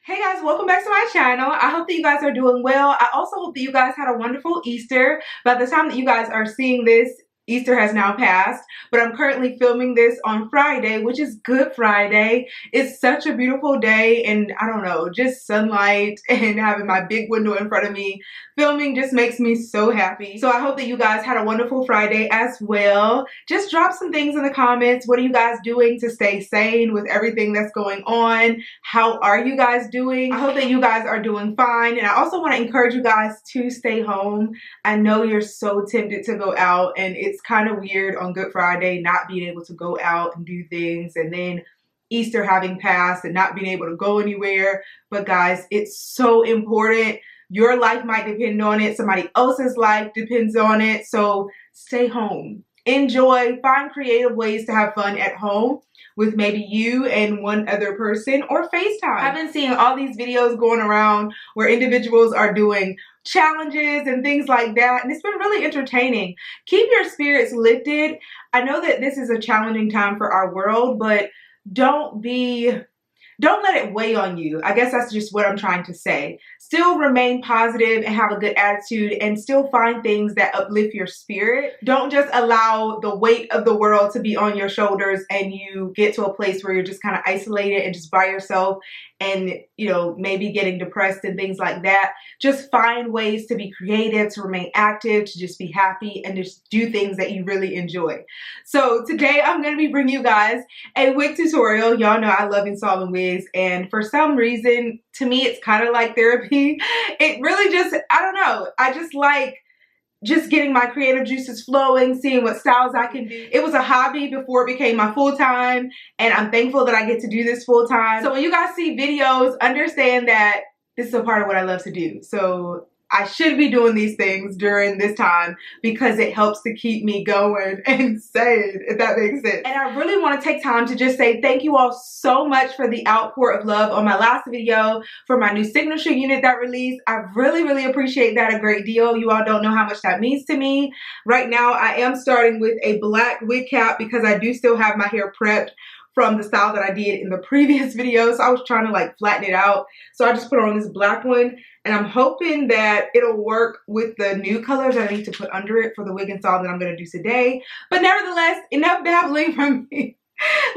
Hey guys, welcome back to my channel. I hope that you guys are doing well. I also hope that you guys had a wonderful Easter. By the time that you guys are seeing this, Easter has now passed, but I'm currently filming this on Friday, which is Good Friday. It's such a beautiful day, and I don't know, just sunlight and having my big window in front of me. Filming just makes me so happy. So I hope that you guys had a wonderful Friday as well. Just drop some things in the comments. What are you guys doing to stay sane with everything that's going on? How are you guys doing? I hope that you guys are doing fine, and I also want to encourage you guys to stay home. I know you're so tempted to go out, and it's kind of weird on Good Friday not being able to go out and do things, and then Easter having passed and not being able to go anywhere. But guys, it's so important. Your life might depend on it. Somebody else's life depends on it. So stay home. Enjoy. Find creative ways to have fun at home with maybe you and one other person, or FaceTime. I've been seeing all these videos going around where individuals are doing challenges and things like that, and it's been really entertaining. Keep your spirits lifted. I know that this is a challenging time for our world, but don't let it weigh on you. I guess that's just what I'm trying to say. Still remain positive and have a good attitude, and still find things that uplift your spirit. Don't just allow the weight of the world to be on your shoulders and you get to a place where you're just kind of isolated and just by yourself and, you know, maybe getting depressed and things like that. Just find ways to be creative, to remain active, to just be happy and just do things that you really enjoy. So today I'm going to be bringing you guys a wig tutorial. Y'all know I love installing wigs, and for some reason, to me, it's kind of like therapy. It really just, I don't know, I just like just getting my creative juices flowing, seeing what styles I can do. It was a hobby before it became my full-time, and I'm thankful that I get to do this full-time. So when you guys see videos, understand that this is a part of what I love to do. So I should be doing these things during this time because it helps to keep me going and sane, if that makes sense. And I really want to take time to just say thank you all so much for the outpour of love on my last video, for my new signature unit that released. I really appreciate that a great deal. You all don't know how much that means to me. Right now, I am starting with a black wig cap because I do still have my hair prepped from the style that I did in the previous video. So I was trying to like flatten it out. So I just put on this black one, and I'm hoping that it'll work with the new colors that I need to put under it for the wig install that I'm gonna do today. But nevertheless, enough babbling from me.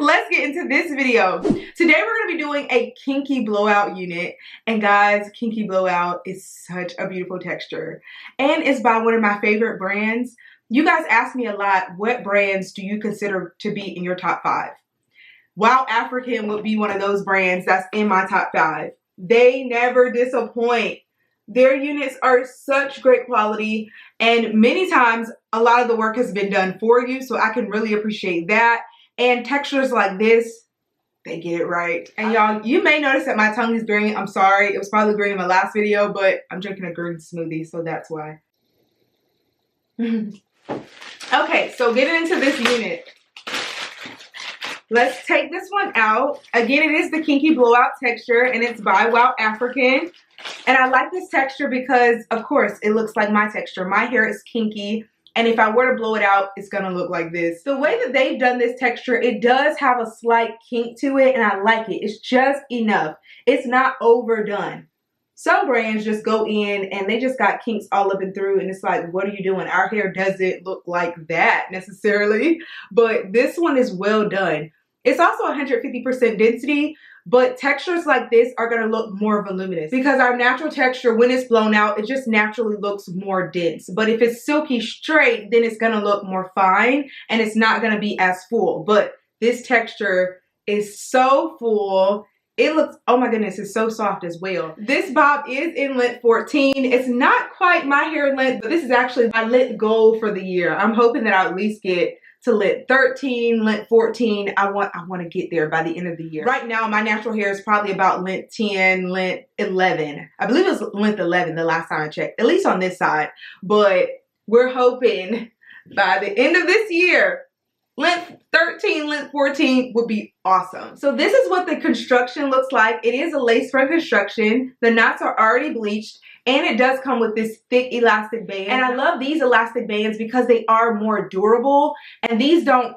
Let's get into this video. Today we're gonna be doing a kinky blowout unit. And guys, kinky blowout is such a beautiful texture. And it's by one of my favorite brands. You guys ask me a lot, what brands do you consider to be in your top 5? Wowafrican would be one of those brands that's in my top 5. They never disappoint. Their units are such great quality, and many times a lot of the work has been done for you, so I can really appreciate that. And textures like this, they get it right. And y'all, you may notice that my tongue is green. I'm sorry, it was probably green in my last video, but I'm drinking a green smoothie, so that's why. Okay, so getting into this unit. Let's take this one out. Again, it is the Kinky Blowout texture, and it's by Wowafrican. And I like this texture because, of course, it looks like my texture. My hair is kinky, and if I were to blow it out, it's gonna look like this. The way that they've done this texture, it does have a slight kink to it, and I like it. It's just enough. It's not overdone. Some brands just go in and they just got kinks all up and through, and it's like, what are you doing? Our hair doesn't look like that necessarily, but this one is well done. It's also 150% density, but textures like this are going to look more voluminous because our natural texture, when it's blown out, it just naturally looks more dense. But if it's silky straight, then it's going to look more fine and it's not going to be as full. But this texture is so full. It looks, oh my goodness, it's so soft as well. This bob is in length 14. It's not quite my hair length, but this is actually my length goal for the year. I'm hoping that I'll at least get to length 13, length 14. I want to get there by the end of the year. Right now, my natural hair is probably about length 10, length 11. I believe it was length 11 the last time I checked, at least on this side. But we're hoping by the end of this year, length 13, length 14 would be awesome. So this is what the construction looks like. It is a lace front construction. The knots are already bleached, and it does come with this thick elastic band. And I love these elastic bands because they are more durable, and these don't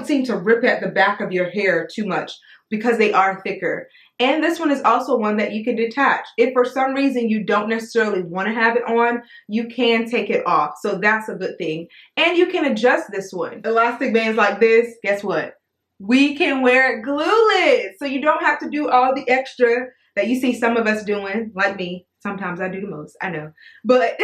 seem to rip at the back of your hair too much because they are thicker. And this one is also one that you can detach. If for some reason you don't necessarily want to have it on, you can take it off. So that's a good thing. And you can adjust this one. Elastic bands like this, guess what? We can wear it glueless. So you don't have to do all the extra that you see some of us doing, like me. Sometimes I do the most, I know. But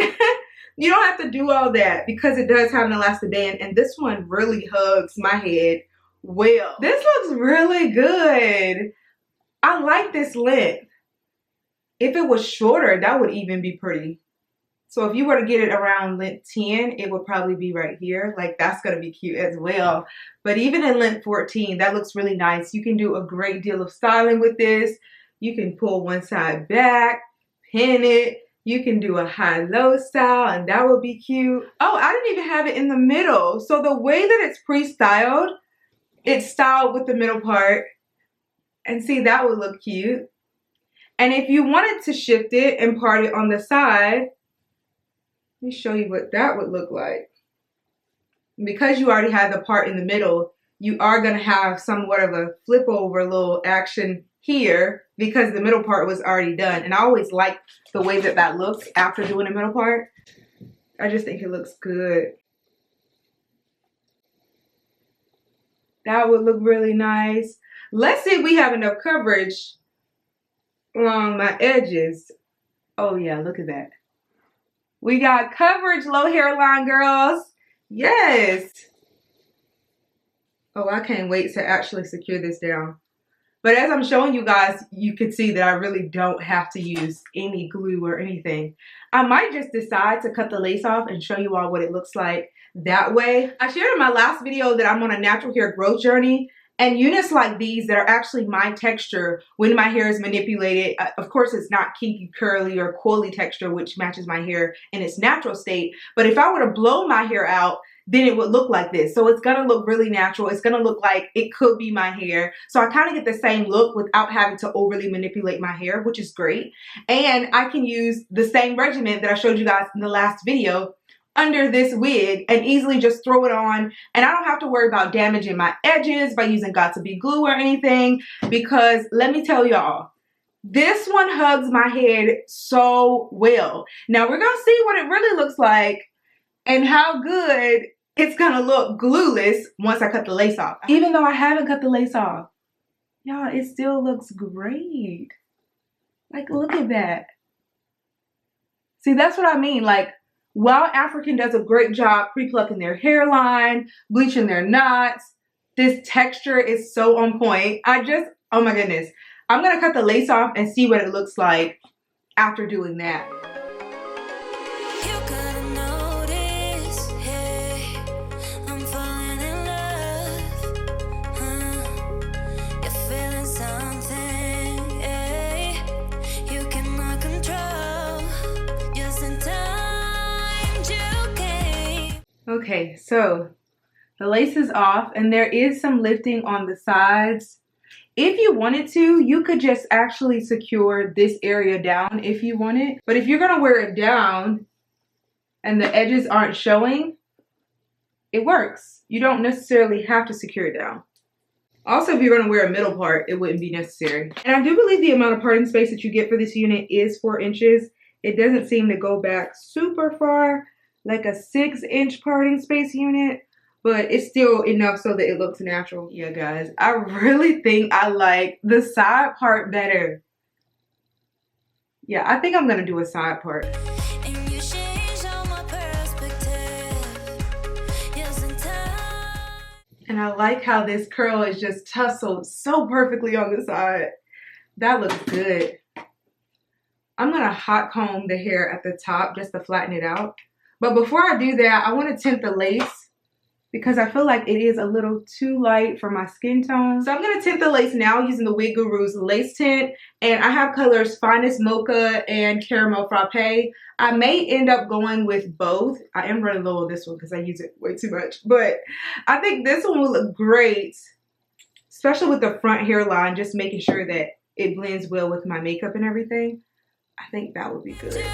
you don't have to do all that because it does have an elastic band. And this one really hugs my head well. This looks really good. I like this length. If it was shorter, that would even be pretty. So if you were to get it around length 10, it would probably be right here. Like, that's gonna be cute as well. But even in length 14, that looks really nice. You can do a great deal of styling with this. You can pull one side back, pin it. You can do a high-low style, and that would be cute. Oh, I didn't even have it in the middle. So the way that it's pre-styled, it's styled with the middle part. And see, that would look cute. And if you wanted to shift it and part it on the side, let me show you what that would look like. Because you already have the part in the middle, you are going to have somewhat of a flip over little action here because the middle part was already done. And I always like the way that that looks after doing the middle part. I just think it looks good. That would look really nice. Let's see if we have enough coverage along my edges. Oh yeah, look at that. We got coverage, low hairline girls. Yes. Oh, I can't wait to actually secure this down. But as I'm showing you guys, you can see that I really don't have to use any glue or anything. I might just decide to cut the lace off and show you all what it looks like that way. I shared in my last video that I'm on a natural hair growth journey, and units like these that are actually my texture when my hair is manipulated, of course it's not kinky, curly, or coily texture, which matches my hair in its natural state. But if I were to blow my hair out, then it would look like this. So it's gonna look really natural. It's gonna look like it could be my hair. So I kind of get the same look without having to overly manipulate my hair, which is great. And I can use the same regimen that I showed you guys in the last video under this wig and easily just throw it on, and I don't have to worry about damaging my edges by using Got2b glue or anything, because let me tell y'all, this one hugs my head so well. Now we're gonna see what it really looks like and how good it's gonna look glueless once I cut the lace off. Even though I haven't cut the lace off, y'all, it still looks great. Like, look at that. See, that's what I mean. Like, Wowafrican does a great job pre-plucking their hairline, bleaching their knots. This texture is so on point. Oh my goodness. I'm gonna cut the lace off and see what it looks like after doing that. Okay, so the lace is off and there is some lifting on the sides. If you wanted to, you could just actually secure this area down if you wanted. But if you're gonna wear it down and the edges aren't showing, it works. You don't necessarily have to secure it down. Also, if you're gonna wear a middle part, it wouldn't be necessary. And I do believe the amount of parting space that you get for this unit is 4 inches. It doesn't seem to go back super far, like a 6-inch parting space unit, but it's still enough so that it looks natural. Yeah, guys, I really think I like the side part better. Yeah, I think I'm gonna do a side part. And I like how this curl is just tussled so perfectly on the side. That looks good. I'm gonna hot comb the hair at the top just to flatten it out. But before I do that, I want to tint the lace because I feel like it is a little too light for my skin tone. So I'm going to tint the lace now using the Wig Gurus lace tint. And I have colors Finest Mocha and Caramel Frappe. I may end up going with both. I am running low on this one because I use it way too much. But I think this one will look great, especially with the front hairline, just making sure that it blends well with my makeup and everything. I think that would be good.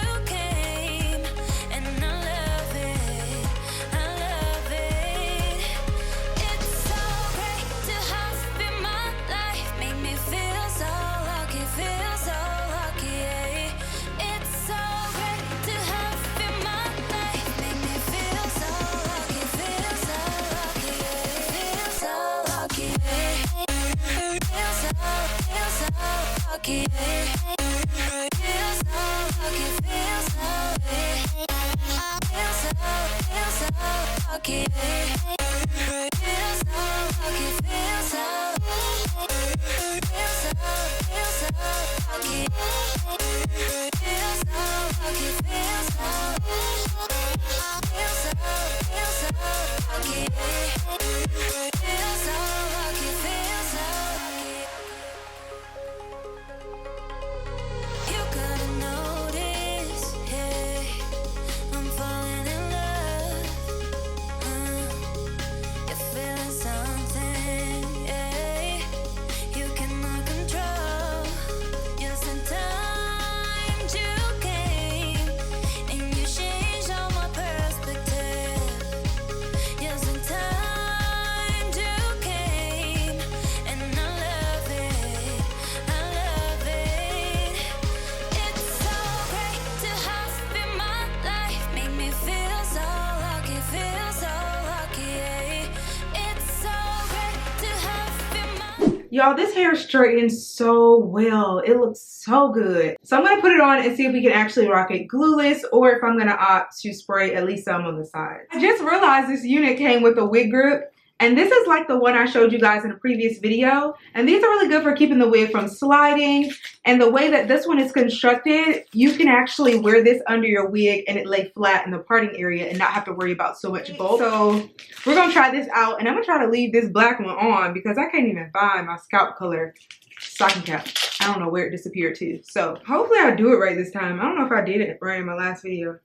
Y'all, this hair straightens so well. It looks so good. So I'm going to put it on and see if we can actually rock it glueless, or if I'm going to opt to spray at least some on the side. I just realized this unit came with a wig grip. And this is like the one I showed you guys in a previous video. And these are really good for keeping the wig from sliding. And the way that this one is constructed, you can actually wear this under your wig and it lay flat in the parting area and not have to worry about so much bulk. So we're going to try this out. And I'm going to try to leave this black one on because I can't even find my scalp color stocking cap. I don't know where it disappeared to. So hopefully I do it right this time. I don't know if I did it right in my last video.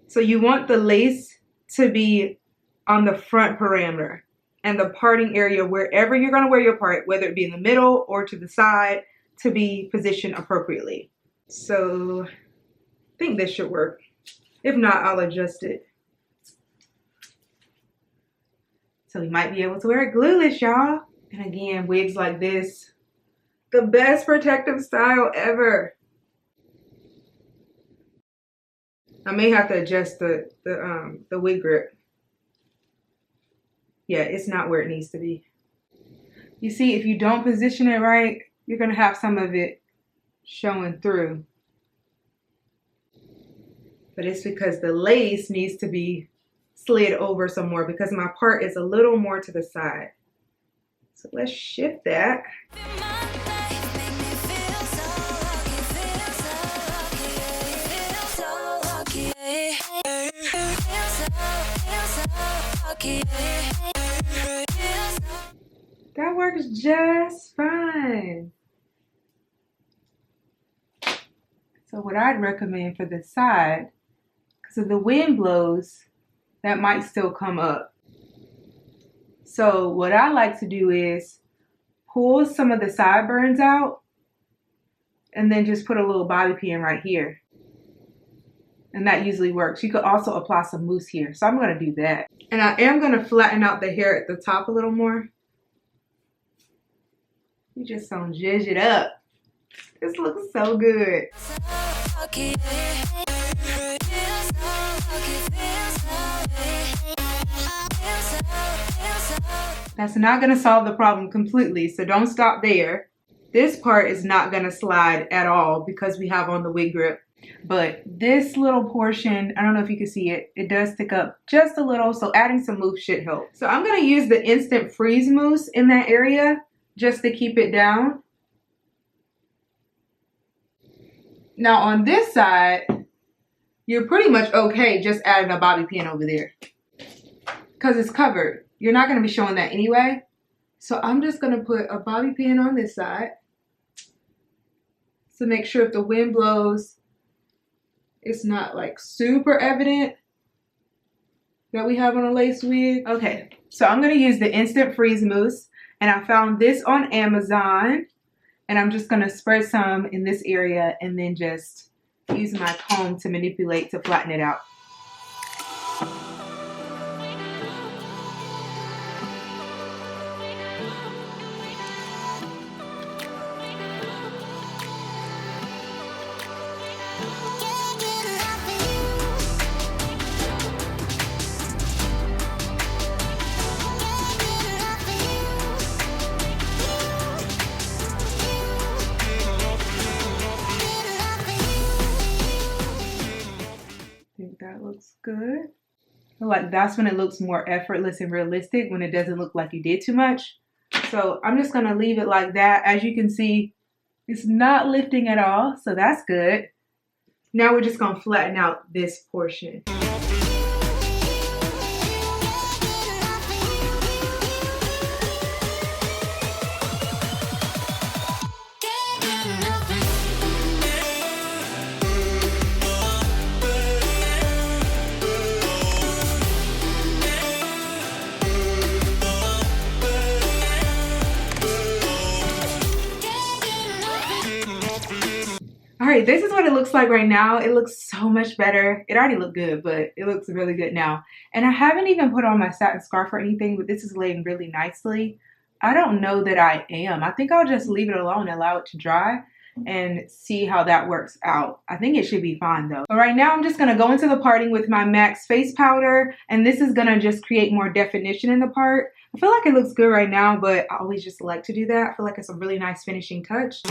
So you want the lace to be on the front parameter. And the parting area, wherever you're going to wear your part, whether it be in the middle or to the side, to be positioned appropriately. So I think this should work. If not, I'll adjust it. So we might be able to wear it glueless, y'all. And again, wigs like this, the best protective style ever. I may have to adjust the wig grip. Yeah, it's not where it needs to be. You see, if you don't position it right, you're going to have some of it showing through. But it's because the lace needs to be slid over some more because my part is a little more to the side. So let's shift that. That works just fine. So what I'd recommend for the side, because if the wind blows, that might still come up. So what I like to do is pull some of the sideburns out and then just put a little bobby pin right here. And that usually works. You could also apply some mousse here. So I'm going to do that. And I am going to flatten out the hair at the top a little more. You just don't zhuzh it up. This looks so good. That's not going to solve the problem completely, so don't stop there. This part is not going to slide at all because we have on the wig grip. But this little portion, I don't know if you can see it, it does stick up just a little, so adding some mousse should help. So I'm going to use the instant freeze mousse in that area just to keep it down. Now on this side, you're pretty much okay just adding a bobby pin over there because it's covered. You're not going to be showing that anyway. So I'm just going to put a bobby pin on this side to make sure if the wind blows, it's not like super evident that we have on a lace wig. Okay, so I'm going to use the instant freeze mousse, and I found this on Amazon, and I'm just going to spread some in this area and then just use my comb to manipulate to flatten it out. looks good. I feel like that's when it looks more effortless and realistic, when it doesn't look like you did too much. So I'm just gonna leave it like that. As you can see, it's not lifting at all, so that's good. Now we're just gonna flatten out this portion. Alright, this is what it looks like right now. It looks so much better. It already looked good, but it looks really good now. And I haven't even put on my satin scarf or anything, but this is laying really nicely. I don't know that I am. I think I'll just leave it alone and allow it to dry and see how that works out. I think it should be fine though. But right now I'm just going to go into the parting with my MAC's face powder, and this is going to just create more definition in the part. I feel like it looks good right now, but I always just like to do that. I feel like it's a really nice finishing touch.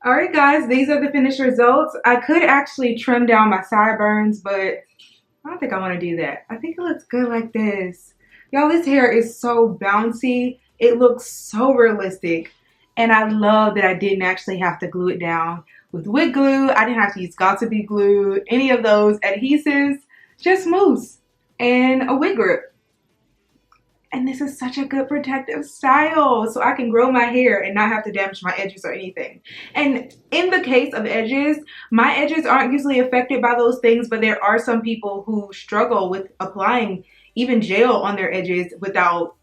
Alright guys, these are the finished results. I could actually trim down my sideburns, but I don't think I want to do that. I think it looks good like this. Y'all, this hair is so bouncy. It looks so realistic. And I love that I didn't actually have to glue it down with wig glue. I didn't have to use Got2b glue, any of those adhesives. Just mousse and a wig grip. And this is such a good protective style, so I can grow my hair and not have to damage my edges or anything. And in the case of edges, my edges aren't usually affected by those things, but there are some people who struggle with applying even gel on their edges without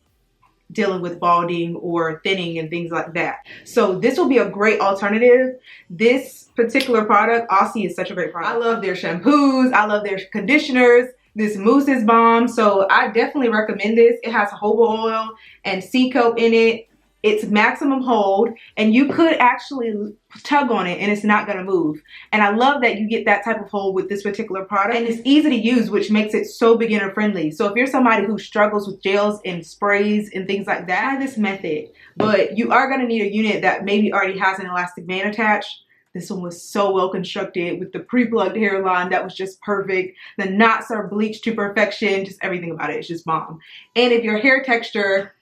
dealing with balding or thinning and things like that. So this will be a great alternative. This particular product, Aussie, is such a great product. I love their shampoos. I love their conditioners. This mousse is bomb, so I definitely recommend this. It has jojoba oil and sea kelp in it. It's maximum hold, and you could actually tug on it and it's not gonna move. And I love that you get that type of hold with this particular product, and it's easy to use, which makes it so beginner friendly. So if you're somebody who struggles with gels and sprays and things like that, try this method. But you are gonna need a unit that maybe already has an elastic band attached. This one was so well constructed with the pre-plucked hairline that was just perfect. The knots are bleached to perfection. Just everything about it is just bomb. And if your hair texture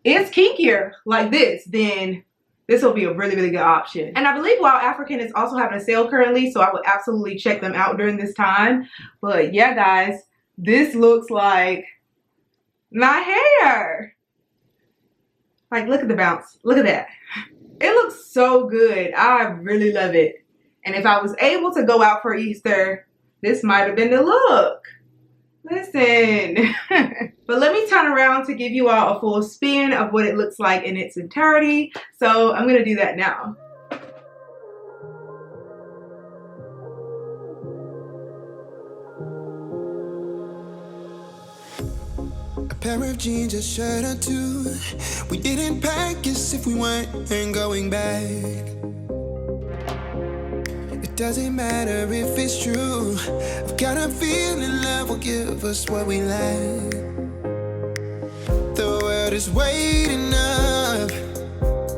is kinkier like this, then this will be a really, really good option. And I believe Wowafrican is also having a sale currently, so I would absolutely check them out during this time. But yeah, guys, this looks like my hair. Like, look at the bounce. Look at that. It looks so good. I really love it. And if I was able to go out for Easter, this might have been the look. Listen. But let me turn around to give you all a full spin of what it looks like in its entirety. So I'm going to do that now. Pair of jeans, a shirt or two. We didn't pack as if we weren't going back. It doesn't matter if it's true. I've got a feeling love will give us what we lack. The world is waiting up.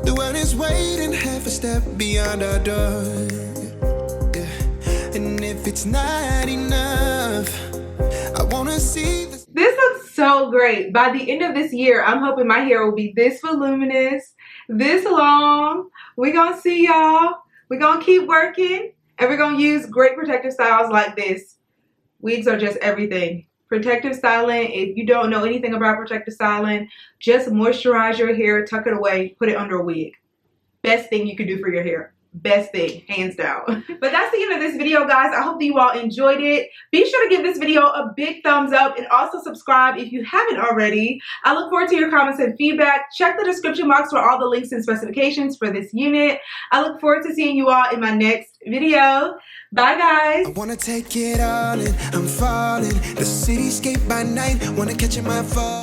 The world is waiting half a step beyond our door. Yeah. And if it's not enough, I wanna see this. This looks so great. By the end of this year, I'm hoping my hair will be this voluminous, this long. We're gonna see y'all. We're gonna keep working, and we're gonna use great protective styles like this. Wigs are just everything. Protective styling, if you don't know anything about protective styling, just moisturize your hair, tuck it away, put it under a wig. Best thing you can do for your hair. Best thing, hands down. But that's the end of this video, guys. I hope that you all enjoyed it. Be sure to give this video a big thumbs up and also subscribe if you haven't already. I look forward to your comments and feedback. Check the description box for all the links and specifications for this unit. I look forward to seeing you all in my next video. Bye, guys. I wanna take it all in, I'm falling. The cityscape by night, wanna catch in my fall.